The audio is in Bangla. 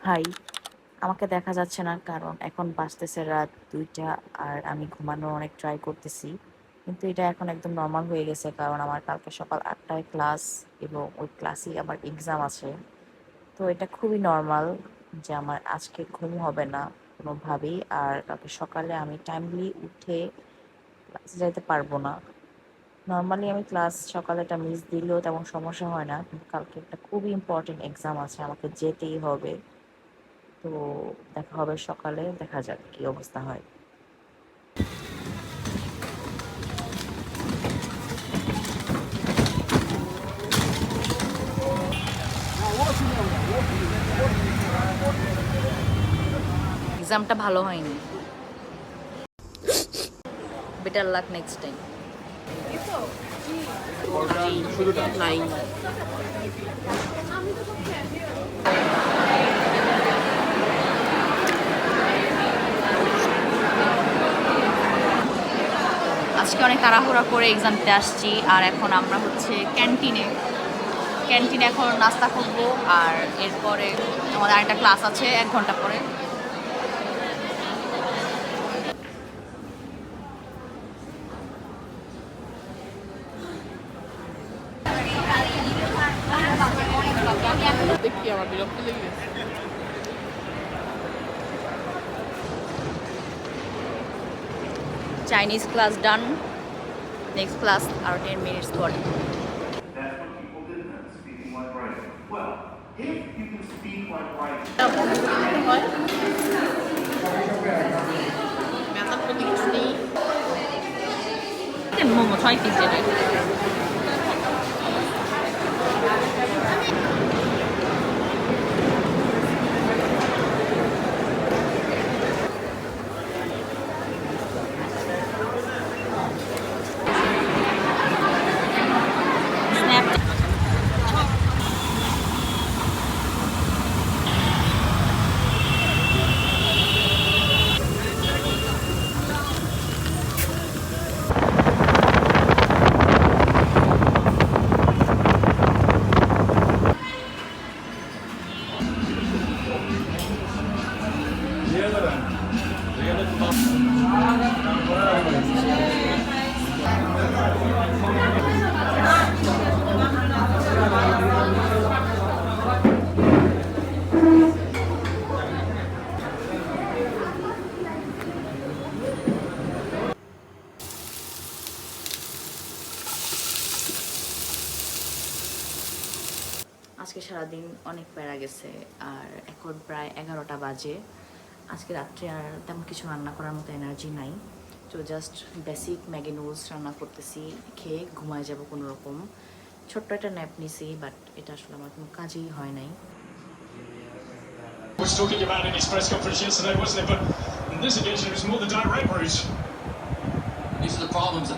হাই, আমাকে দেখা যাচ্ছে না কারণ এখন বাজতেছে রাত ২টা আর আমি ঘুমানোর অনেক ট্রাই করতেছি। কিন্তু এটা এখন একদম নরমাল হয়ে গেছে কারণ আমার কালকে সকাল ৮টায় ক্লাস এবং ওই ক্লাসেই আমার এক্সাম আছে। তো এটা খুবই নরমাল যে আমার আজকে ঘুম হবে না কোনোভাবেই। আর কালকে সকালে আমি টাইমলি উঠে ক্লাসে যাইতে পারবো না। নরমালি আমি ক্লাস সকালেটা মিস দিলেও তেমন সমস্যা হয় না। কিন্তু কালকে একটা খুবই ইম্পর্টেন্ট এক্সাম আছে, আমাকে যেতেই হবে। তো দেখা হবে সকালে, দেখা যাক কি অবস্থা হয়। এক্সামটা ভালো হয়নি, বেটার লাক নেক্সট টাইম। নাই। আজকে অনেক তাড়াহুড়া করে এক্সাম দিতে আসছি আর এখন আমরা হচ্ছে ক্যান্টিনে এখন নাস্তা করবো। আর এরপরে আমাদের আরেকটা ক্লাস আছে ১ ঘন্টা পরে। দেখি আমার বিরক্ত লেগে গেছে। চাইনিজ ক্লাস ডান, নেক্সট ক্লাস আর 10 মিনিটস পরে। That's what people did then, speaking like writing. Well, if you can speak like writing. ব্যথার প্রতি কিছু নেই। মোমো ৬ পিস যেটা। স্ন্যাপ আজকে সারাদিন অনেক প্যারা গেছে আর এখন প্রায় ১১টা বাজে। আজকে রাত্রে আর তেমন কিছু রান্না করার মতো এনার্জি নাই। তো জাস্ট বেসিক ম্যাগি নুডলস রান্না করতেছি, খেয়ে ঘুমায় যাব কোনো রকম। ছোট্ট একটা ন্যাপ নিছি, বাট এটা আসলে আমার কোনো কাজেই হয় নাই। Was talking about in his press conference yesterday, wasn't it? But on this occasion, it was more the direct route. These are the problems that